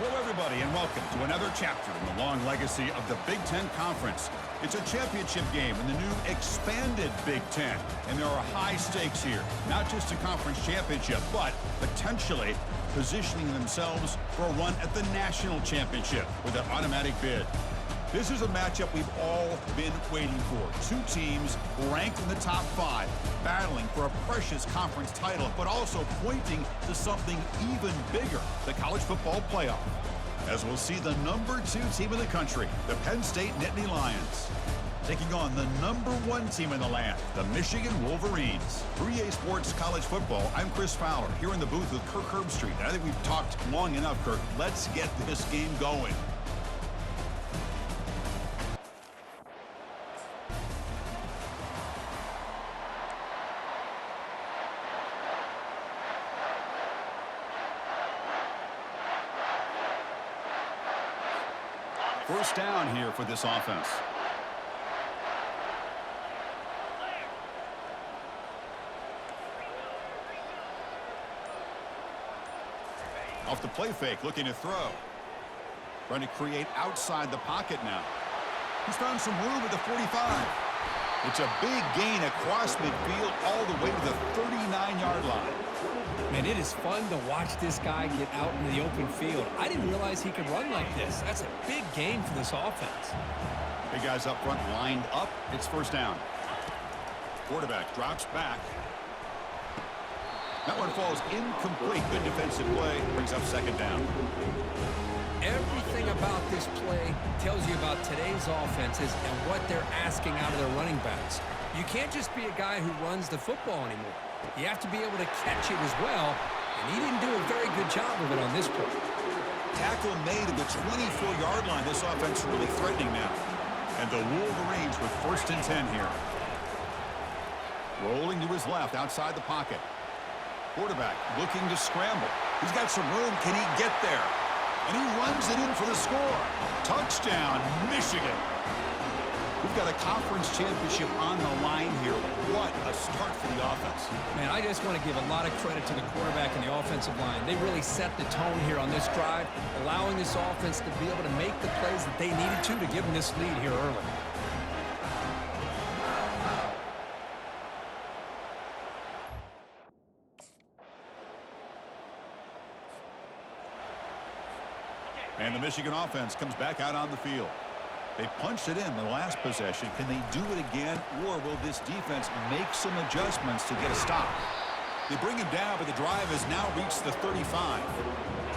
Hello, everybody, and welcome to another chapter in the long legacy of the Big Ten Conference. It's a championship game in the new expanded Big Ten, and there are high stakes here. Not just a conference championship, but potentially positioning themselves for a run at the national championship with an automatic bid. This is a matchup we've all been waiting for. Two teams ranked in the top 5, battling for a precious conference title, but also pointing to something even bigger, the college football playoff. As we'll see the number 2 team in the country, the Penn State Nittany Lions, taking on the number 1 team in the land, the Michigan Wolverines. For EA Sports College Football, I'm Chris Fowler, here in the booth with Kirk Herbstreit. And I think we've talked long enough, Kirk. Let's get this game going. First down here for this offense. Off the play fake, looking to throw. Trying to create outside the pocket now. He's found some room at the 45. It's a big gain across midfield all the way to the 39-yard line. Man, it is fun to watch this guy get out in the open field. I didn't realize he could run like this. That's a big gain for this offense. Big guys up front lined up. It's first down. Quarterback drops back. That one falls incomplete. Good defensive play. Brings up second down. Everything about this play tells you about today's offenses and what they're asking out of their running backs. You can't just be a guy who runs the football anymore. You have to be able to catch it as well, and he didn't do a very good job of it on this play. Tackle made at the 24-yard line. This offense really threatening now. And the Wolverines with first and 10 here. Rolling to his left outside the pocket. Quarterback looking to scramble. He's got some room. Can he get there? And he runs it in for the score. Touchdown, Michigan. We've got a conference championship on the line here. What a start for the offense. Man, I just want to give a lot of credit to the quarterback and the offensive line. They really set the tone here on this drive, allowing this offense to be able to make the plays that they needed to give them this lead here early. And the Michigan offense comes back out on the field. They punched it in the last possession. Can they do it again, or will this defense make some adjustments to get a stop? They bring him down, but the drive has now reached the 35.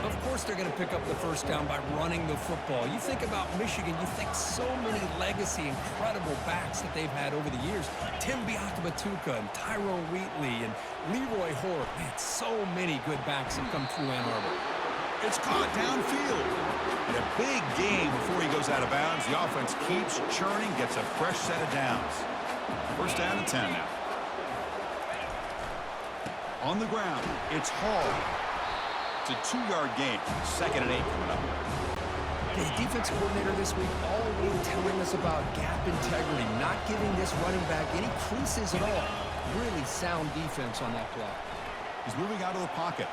Of course they're going to pick up the first down by running the football. You think about Michigan, you think so many legacy, incredible backs that they've had over the years. Tim Biakabatuka and Tyrone Wheatley and Leroy Hoare. Man, so many good backs have come through Ann Arbor. It's caught downfield. And a big game before he goes out of bounds. The offense keeps churning, gets a fresh set of downs. First down and 10 now. On the ground, it's Hall. It's a 2-yard gain. Second and 8 coming up. The defense coordinator this week all week telling us about gap integrity, not giving this running back any creases at all. Really sound defense on that play. He's moving out of the pocket.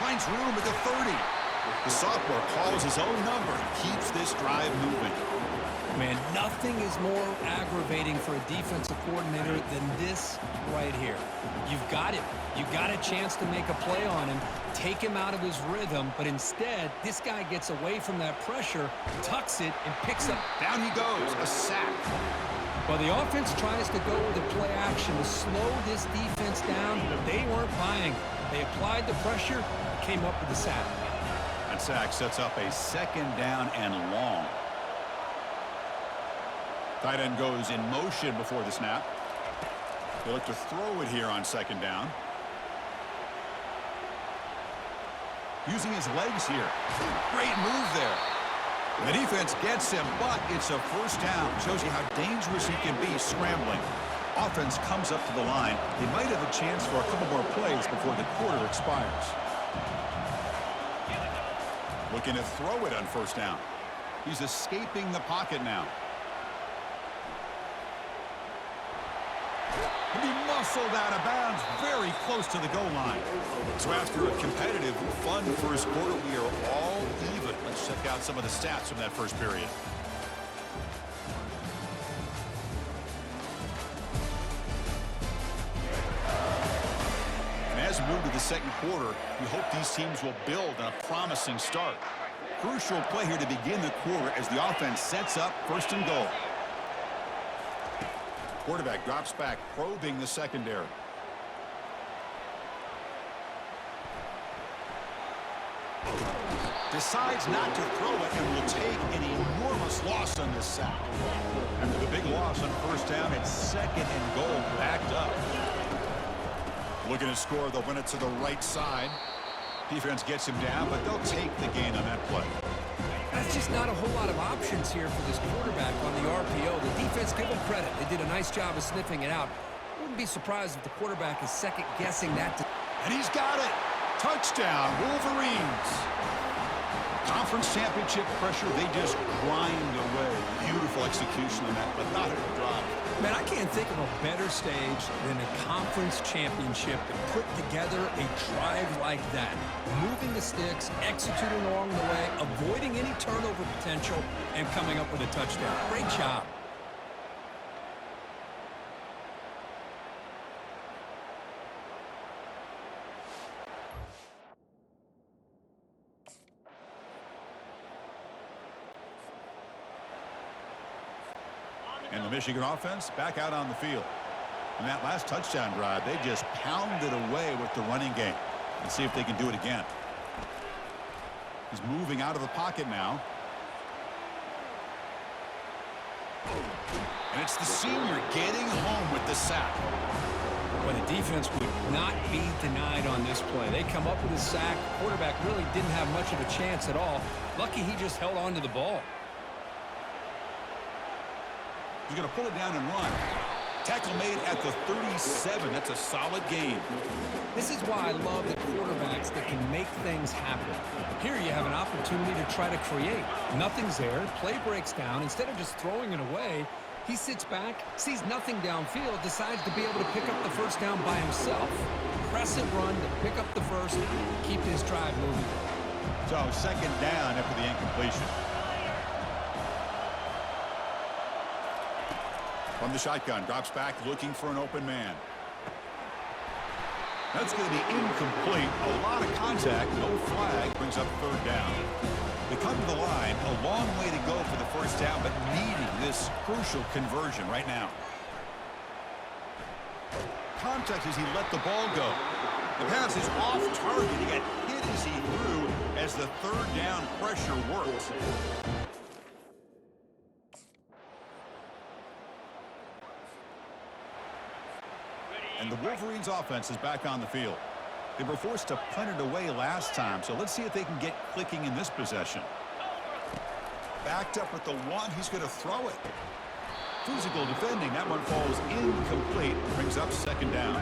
Finds room at the 30. The sophomore calls his own number and keeps this drive moving. Man, nothing is more aggravating for a defensive coordinator than this right here. You've got it. You've got a chance to make a play on him, take him out of his rhythm, but instead, this guy gets away from that pressure, tucks it, and picks up. Down he goes, a sack. Well, the offense tries to go with the play action to slow this defense down, but they weren't buying it. They applied the pressure, came up with the sack. That sack sets up a second down and long. Tight end goes in motion before the snap. They look to throw it here on second down. Using his legs here. Great move there. The defense gets him, but it's a first down. Shows you how dangerous he can be scrambling. Offense comes up to the line. They might have a chance for a couple more plays before the quarter expires. Looking to throw it on first down. He's escaping the pocket now. And he muscled out of bounds very close to the goal line. So after a competitive, fun first quarter, we are all even. Let's check out some of the stats from that first period. And as we move to the second quarter, we hope these teams will build on a promising start. Crucial play here to begin the quarter as the offense sets up first and goal. Quarterback drops back, probing the secondary. Decides not to throw it and will take an enormous loss on this sack. After the big loss on first down, it's second and goal, backed up. Looking to score, they'll run it to the right side. Defense gets him down, but they'll take the gain on that play. That's just not a whole lot of options here for this quarterback on the RPO. The defense, give them credit. They did a nice job of sniffing it out. Wouldn't be surprised if the quarterback is second-guessing that. And he's got it. Touchdown, Wolverines. Conference championship pressure, they just grind away. Beautiful execution on that methodical drive. Man, I can't think of a better stage than a conference championship to put together a drive like that. Moving the sticks, executing along the way, avoiding any turnover potential, and coming up with a touchdown. Great job. And the Michigan offense back out on the field. In that last touchdown drive, they just pounded away with the running game. Let's see if they can do it again. He's moving out of the pocket now. And it's the senior getting home with the sack. Well, the defense would not be denied on this play. They come up with a sack. Quarterback really didn't have much of a chance at all. Lucky he just held on to the ball. He's going to pull it down and run. Tackle made at the 37. That's a solid gain. This is why I love the quarterbacks that can make things happen. Here you have an opportunity to try to create. Nothing's there. Play breaks down. Instead of just throwing it away, he sits back, sees nothing downfield, decides to be able to pick up the first down by himself. Crescent run to pick up the first, keep his drive moving. So second down after the incompletion. From the shotgun, drops back, looking for an open man. That's going to be incomplete. A lot of contact, no flag, brings up third down. They come to the line, a long way to go for the first down, but needing this crucial conversion right now. Contact as he let the ball go. The pass is off target. He got hit as he threw as the third down pressure works. And the Wolverines offense is back on the field. They were forced to punt it away last time, so let's see if they can get clicking in this possession. Backed up at the one, he's going to throw it. Physical defending, that one falls incomplete, brings up second down.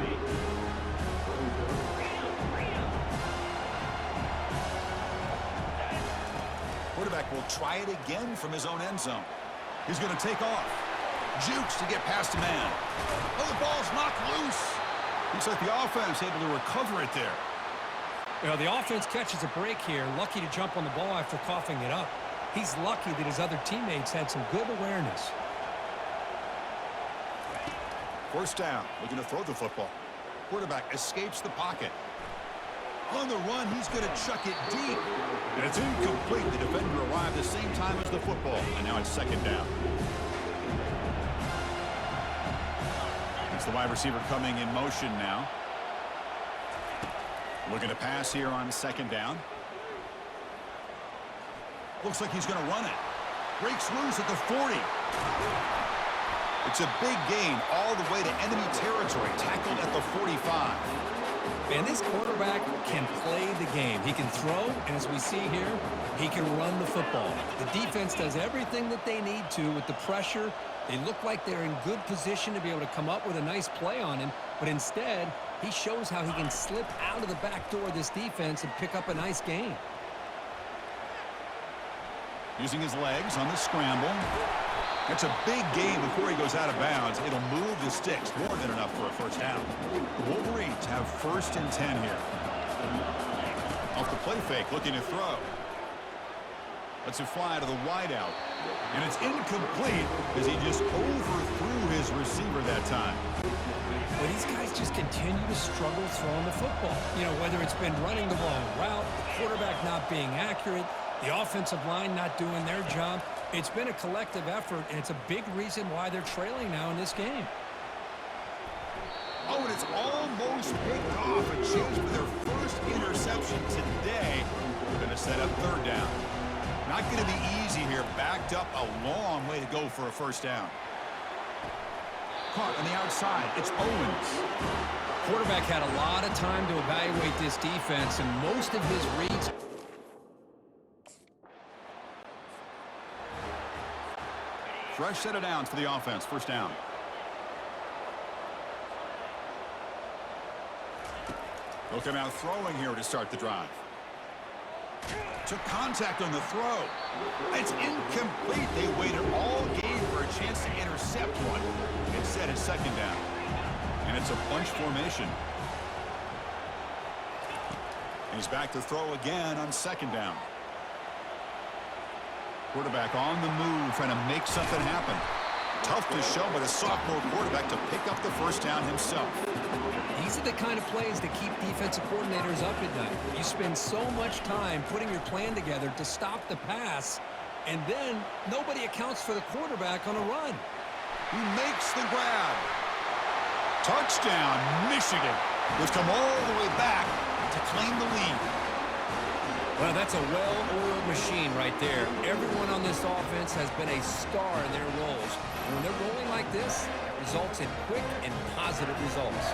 Quarterback will try it again from his own end zone. He's going to take off. Jukes to get past a man. Oh, the ball's knocked loose. Looks like the offense able to recover it there. You know, the offense catches a break here. Lucky to jump on the ball after coughing it up. He's lucky that his other teammates had some good awareness. First down, looking to throw the football. Quarterback escapes the pocket. On the run, he's going to chuck it deep. And it's incomplete. The defender arrived the same time as the football. And now it's second down. It's the wide receiver coming in motion now. Looking to pass here on second down. Looks like he's going to run it. Breaks loose at the 40. It's a big gain all the way to enemy territory. Tackled at the 45. And this quarterback can play the game. He can throw, and as we see here, he can run the football. The defense does everything that they need to with the pressure. They look like they're in good position to be able to come up with a nice play on him, but instead, he shows how he can slip out of the back door of this defense and pick up a nice gain. Using his legs on the scramble. That's a big gain before he goes out of bounds. It'll move the sticks, more than enough for a first down. The Wolverines have 1st and 10 here. Off the play fake, looking to throw. Lets it fly to the wideout. And it's incomplete as he just overthrew his receiver that time. But these guys just continue to struggle throwing the football. You know, whether it's been running the wrong route, the quarterback not being accurate, the offensive line not doing their job. It's been a collective effort, and it's a big reason why they're trailing now in this game. Oh, and it's almost picked off. A chance for their first interception today. We're going to set up 3rd down. Not going to be easy here. Backed up a long way to go for a first down. Caught on the outside. It's Owens. Quarterback had a lot of time to evaluate this defense, and most of his reads. Fresh set of downs for the offense. First down. They'll come out throwing here to start the drive. Took contact on the throw. It's incomplete. They waited all game for a chance to intercept one. Instead, it's 2nd down. And it's a bunch formation. And he's back to throw again on 2nd down. Quarterback on the move, trying to make something happen. Tough to show, but a sophomore quarterback to pick up the first down himself. These are the kind of plays that keep defensive coordinators up at night. You spend so much time putting your plan together to stop the pass, and then nobody accounts for the quarterback on a run. He makes the grab. Touchdown, Michigan. They've come all the way back to claim the lead. Well, that's a well-oiled machine right there. Everyone on this offense has been a star in their roles. And when they're rolling like this, it results in quick and positive results.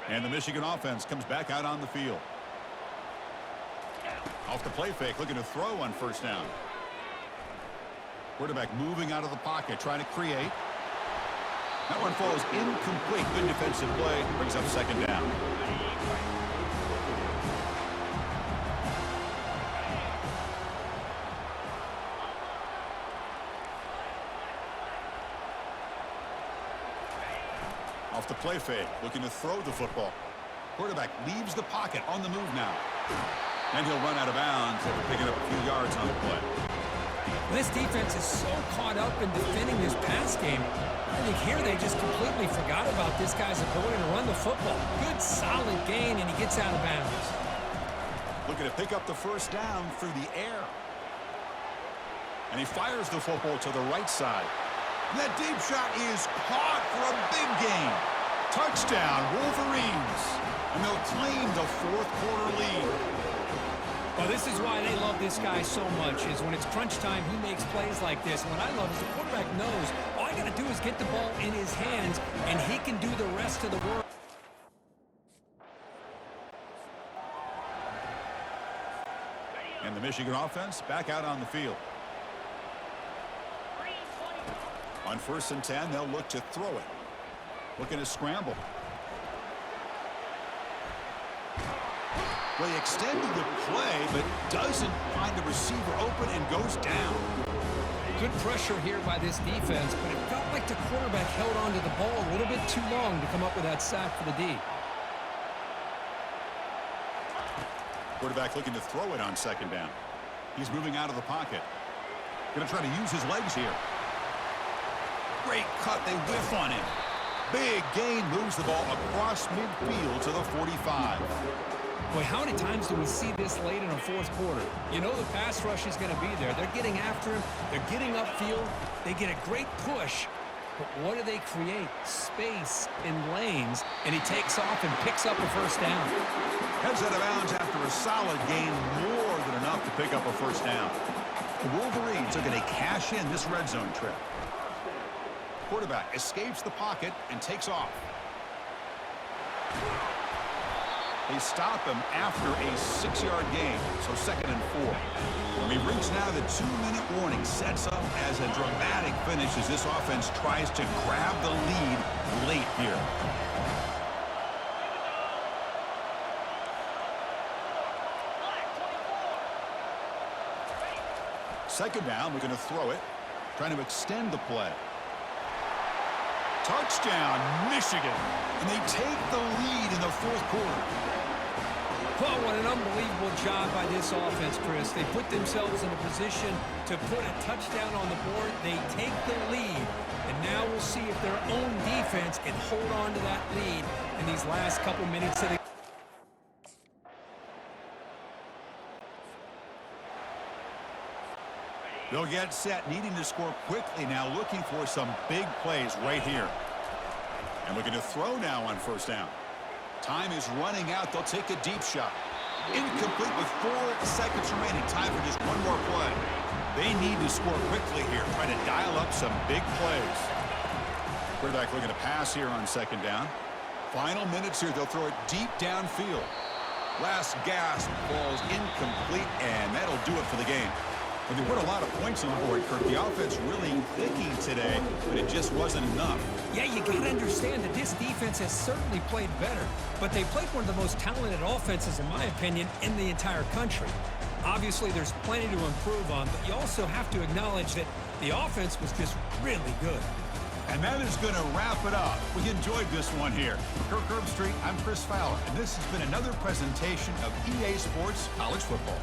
And the Michigan offense comes back out on the field. Off the play fake, looking to throw on first down. Quarterback moving out of the pocket, trying to create. That one falls incomplete. Good defensive play, brings up 2nd down. Off the play fake, looking to throw the football. Quarterback leaves the pocket, on the move now. And he'll run out of bounds after picking up a few yards on the play. This defense is so caught up in defending this pass game. I think here they just completely forgot about this guy's ability to run the football. Good, solid gain, and he gets out of bounds. Looking to pick up the first down through the air. And he fires the football to the right side. And that deep shot is caught for a big gain. Touchdown, Wolverines. And they'll claim the 4th quarter lead. Well, this is why they love this guy so much, is when it's crunch time, he makes plays like this. And what I love is the quarterback knows all I got to do is get the ball in his hands, and he can do the rest of the work. And the Michigan offense back out on the field. On 1st and 10, they'll look to throw it. Looking to scramble. Well, he extended the play, but doesn't find the receiver open and goes down. Good pressure here by this defense, but it felt like the quarterback held onto the ball a little bit too long to come up with that sack for the D. Quarterback looking to throw it on 2nd down. He's moving out of the pocket. Going to try to use his legs here. Great cut. They whiff on him. Big gain, moves the ball across midfield to the 45. Boy, how many times do we see this late in a 4th quarter? You know the pass rush is going to be there. They're getting after him. They're getting upfield. They get a great push. But what do they create? Space in lanes. And he takes off and picks up a first down. Heads out of bounds after a solid gain, more than enough to pick up a first down. The Wolverines are going to cash in this red zone trip. Quarterback escapes the pocket and takes off. They stop him after a 6-yard gain, so 2nd and 4. We've reached now the 2-minute warning. Sets up as a dramatic finish as this offense tries to grab the lead late here. Second down, we're going to throw it. Trying to extend the play. Touchdown, Michigan. And they take the lead in the 4th quarter. Well, what an unbelievable job by this offense, Chris. They put themselves in a position to put a touchdown on the board. They take the lead. And now we'll see if their own defense can hold on to that lead in these last couple minutes of the They'll get set, needing to score quickly now, looking for some big plays right here. And we're going to throw now on 1st down. Time is running out. They'll take a deep shot. Incomplete with 4 seconds remaining. Time for just one more play. They need to score quickly here, trying to dial up some big plays. Quarterback looking to pass here on 2nd down. Final minutes here. They'll throw it deep downfield. Last gasp, falls incomplete, and that'll do it for the game. Well, they put a lot of points on the board, Kirk. The offense really clicking today, but it just wasn't enough. Yeah, you got to understand that this defense has certainly played better, but they played one of the most talented offenses, in my opinion, in the entire country. Obviously, there's plenty to improve on, but you also have to acknowledge that the offense was just really good. And that is going to wrap it up. We enjoyed this one here. For Kirk Herbstreit, I'm Chris Fowler, and this has been another presentation of EA Sports College Football.